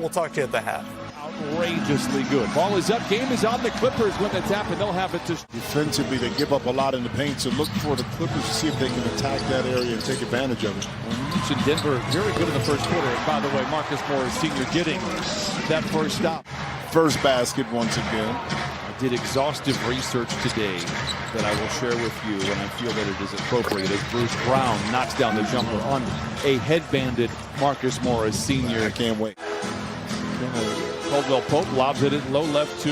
We'll talk to you at the half. Outrageously good. Ball is up. Game is on the Clippers when it's happened. They'll have it to... Defensively, they give up a lot in the paint, so look for the Clippers to see if they can attack that area and take advantage of it. mentioned Denver very good in the first quarter. And by the way, Marcus Morris Sr. getting that first stop. First basket once again. I did exhaustive research today that I will share with you when I feel that it is appropriate as Bruce Brown knocks down the jumper on a headbanded Marcus Morris Sr. I can't wait. Caldwell Pope lobs it in low left to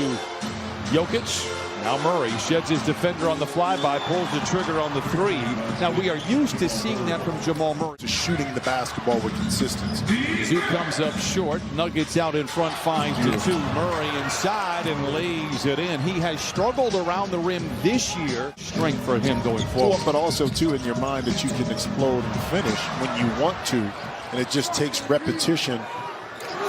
Jokic. Now Murray sheds his defender on the flyby, pulls the trigger on the three. Now we are used to seeing that from Jamal Murray. To shooting the basketball with consistency. Zoo comes up short. Nuggets out in front, finds the two. Murray inside and lays it in. He has struggled around the rim this year. Strength for him going forward. But also, too, in your mind that you can explode and finish when you want to. And it just takes repetition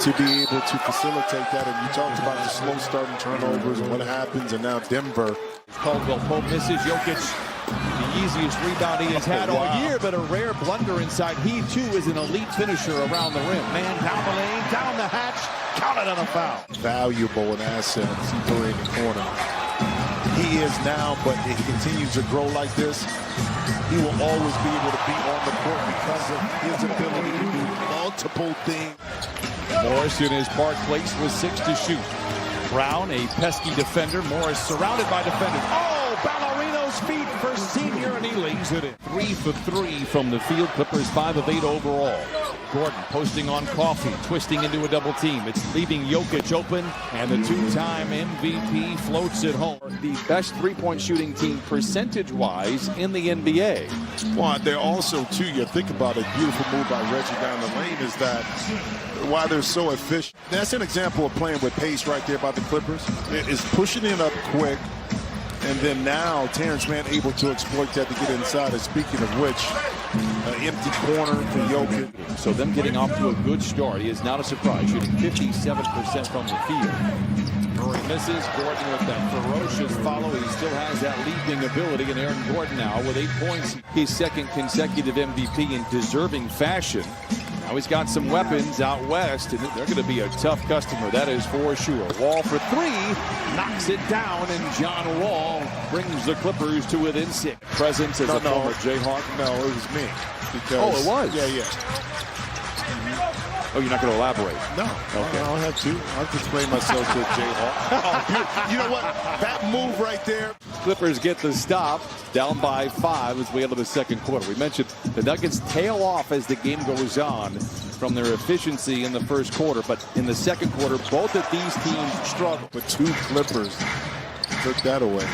to be able to facilitate that. And you talked about the slow starting turnovers and what happens, and now Denver. Caldwell Pope misses. Jokic, the easiest rebound he has had all year, but a rare blunder inside. He too is an elite finisher around the rim. Man down the lane, down the hatch, counted on a foul. Valuable and asset in C3 in the corner. He is now, but if he continues to grow like this, he will always be able to be on the court because of his ability to do multiple things. Morris in his park place with 6 to shoot. Brown, a pesky defender. Morris surrounded by defenders. Oh, Ballerino's feet for Senior, and he lays it in. 3 for 3 from the field. Clippers 5 of 8 overall. Gordon posting on Coffee, twisting into a double team. It's leaving Jokic open, and the two-time MVP floats it home. The best three-point shooting team percentage-wise in the NBA. Well, they're also, too, you think about it, beautiful move by Reggie down the lane is that why they're so efficient. That's an example of playing with pace right there by the Clippers. It's pushing it up quick, and then now Terrence Mann able to exploit that to get inside. And speaking of which, an empty corner for Jokic. So them getting off to a good start. He is not a surprise, shooting 57% from the field. Murray misses. Gordon with that ferocious follow. He still has that leaping ability. And Aaron Gordon now with 8 points. His second consecutive MVP in deserving fashion. Now he's got some weapons out west, and they're going to be a tough customer, that is for sure. Wall for 3, knocks it down, and John Wall brings the Clippers to within 6. Presence as a former Jayhawk. No, it was me. Because, oh, it was? Yeah. Oh, you're not going to elaborate? No. Okay. I don't have to. I'll explain myself to a Jayhawk. You know what? That move right there. Clippers get the stop, down by 5 as we enter the second quarter. We mentioned the Nuggets tail off as the game goes on from their efficiency in the first quarter, but in the second quarter, both of these teams struggle. But 2 Clippers took that away.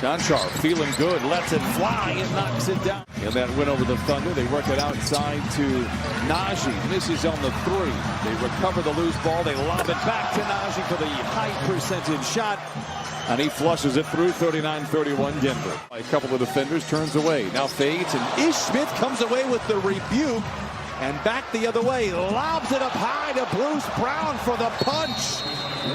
Conchar feeling good, lets it fly and knocks it down. And that win over the Thunder, they work it outside to Najee. Misses on the 3. They recover the loose ball. They lob it back to Najee for the high percentage shot. And he flushes it through. 39-31 Denver. A couple of defenders turns away. Now fades, and Ish Smith comes away with the rebuke. And back the other way, lobs it up high to Bruce Brown for the punch.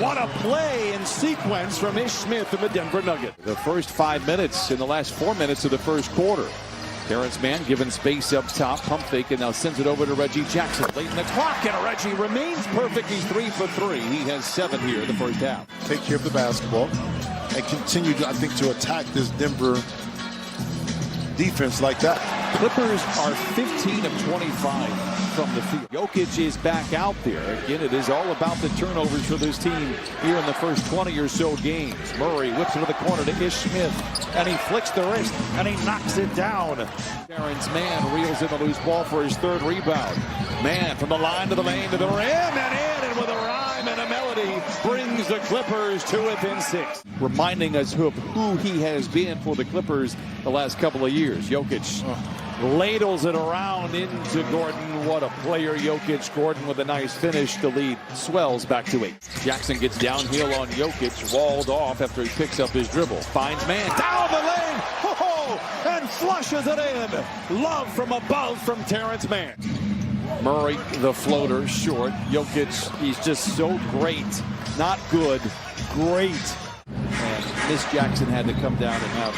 What a play in sequence from Ish Smith and the Denver Nuggets. The first 5 minutes in the last 4 minutes of the first quarter. Terrence Mann given space up top, pump fake, and now sends it over to Reggie Jackson. Late in the clock, and Reggie remains perfect. He's 3 for 3. He has 7 here in the first half. Take care of the basketball and continue, I think, to attack this Denver defense like that. Clippers are 15 of 25 from the field. Jokic is back out there. Again, it is all about the turnovers for this team here in the first 20 or so games. Murray whips it to the corner to Ish Smith, and he flicks the wrist, and he knocks it down. Terrence Mann reels in the loose ball for his 3rd rebound. Mann from the line to the lane to the rim, and in, and with a rhyme and a melody, brings the Clippers to within 6. Reminding us of who he has been for the Clippers the last couple of years. Jokic ladles it around into Gordon. What a player, Jokic. Gordon with a nice finish. The lead swells back to 8. Jackson gets downhill on Jokic, walled off after he picks up his dribble. Finds Mann down the lane, and flushes it in. Love from above from Terrence Mann. Murray, the floater, short. Jokic, he's just so great. Not good, great. And Miss Jackson had to come down and have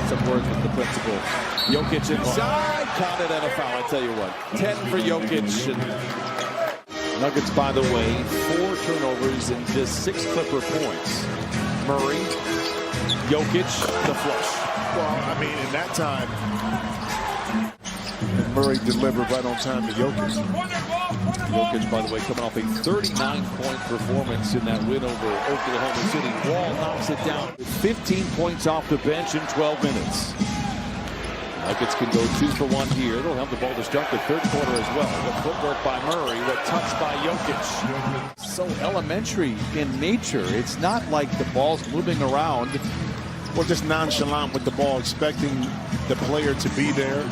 some words with the principal. Jokic inside, counted and a foul. I tell you what, 10 for Jokic. Nuggets, by the way, 4 turnovers and just 6 Clipper points. Murray, Jokic, the flush. Well, I mean, in that time, Murray delivered right on time to Jokic. Jokic, by the way, coming off a 39-point performance in that win over Oklahoma City. Wall knocks it down. 15 points off the bench in 12 minutes. Nuggets can go 2 for 1 here. They'll have the ball to start the third quarter as well. The footwork by Murray, the touch by Jokic. So elementary in nature. It's not like the ball's moving around. Or just nonchalant with the ball, expecting the player to be there.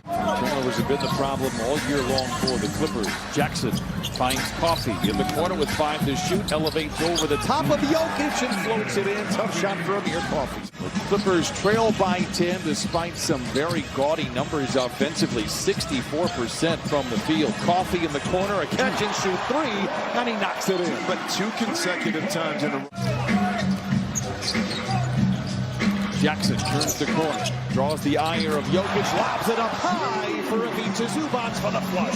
Turnovers have been the problem all year long for the Clippers. Jackson finds Coffee in the corner with 5 to shoot. Elevates over the top of Jokic and floats it in. Tough shot from here, Coffee. The Clippers trail by 10 despite some very gaudy numbers offensively. 64% from the field. Coffee in the corner, a catch and shoot 3, and he knocks it in. But 2 consecutive times in a row. Jackson turns the corner, draws the ire of Jokic, lobs it up high for Ivica Zubac for the flush.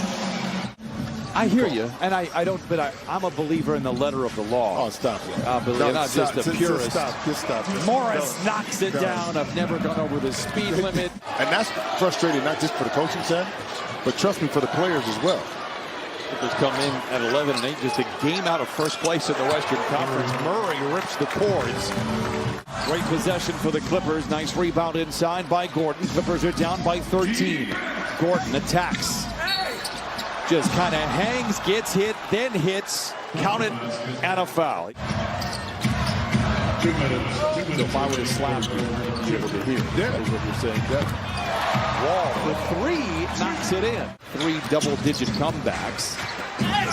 I hear you, and I'm a believer in the letter of the law. Oh, stop it. Not just a purist. Stop. Morris knocks it down. I've never gone over the speed limit. And that's frustrating, not just for the coaching staff, but trust me, for the players as well. Clippers come in at 11-8, just a game out of first place in the Western Conference. Murray rips the cords. Great possession for the Clippers. Nice rebound inside by Gordon. Clippers are down by 13. Gordon attacks. Just kind of hangs, gets hit, then hits. Count it, and a foul. So if I were to slap you, you'd be able to hear. Yeah. Is what you're saying. Yeah. Wall for 3, knocks it in. 3 double-digit comebacks.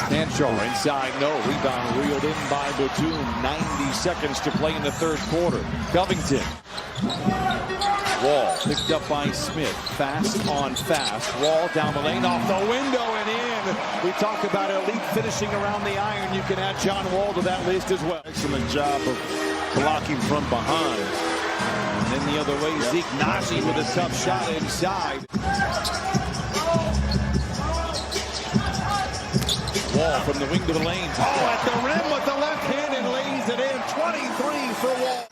Sancho inside, no. Rebound reeled in by Batum. 90 seconds to play in the third quarter. Covington. Wall picked up by Smith. Fast on fast. Wall down the lane, off the window and in. We talk about elite finishing around the iron. You can add John Wall to that list as well. Excellent job of blocking from behind. And then the other way, Zeke Naji with a tough shot inside. Wall from the wing to the lane. Oh, at the rim with the left hand and lays it in. 23 for Wall.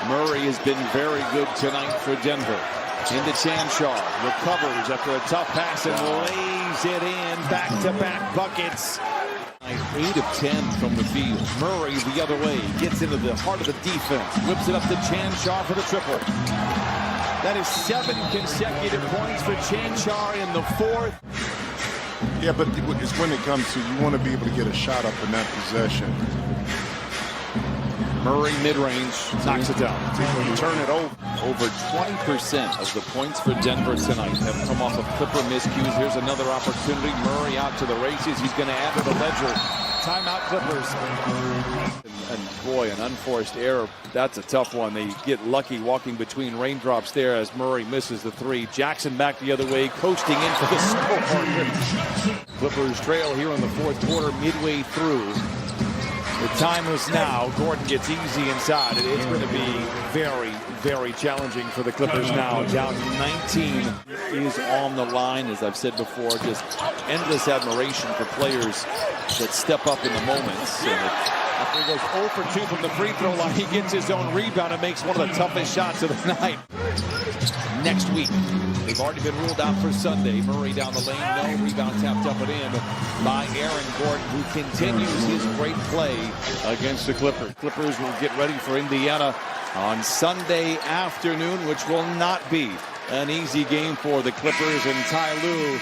Murray has been very good tonight for Denver. Into Chanshaw. Recovers after a tough pass and lays it in. Back-to-back buckets. 8 of 10 from the field. Murray the other way. Gets into the heart of the defense. Whips it up to Chanshaw for the triple. That is 7 consecutive points for Chanshaw in the fourth. Yeah, but it's when it comes to you want to be able to get a shot up in that possession. Murray mid-range knocks it down. Turn it over. Over 20% of the points for Denver tonight have come off of Clipper miscues. Here's another opportunity. Murray out to the races. He's going to add to the ledger. Timeout Clippers. And boy, an unforced error. That's a tough one. They get lucky walking between raindrops there as Murray misses the 3. Jackson back the other way, coasting in for the score. Clippers trail here in the fourth quarter, midway through. The time is now. Gordon gets easy inside. It's going to be very, very challenging for the Clippers now. Down 19 is on the line. As I've said before, just endless admiration for players that step up in the moments. And after he goes 0 for 2 from the free throw line, he gets his own rebound and makes one of the toughest shots of the night. Next week, they've already been ruled out for Sunday. Murray down the lane, no. Rebound tapped up and in by Aaron Gordon, who continues his great play against the Clippers. Clippers will get ready for Indiana on Sunday afternoon, which will not be an easy game for the Clippers. And Ty Lue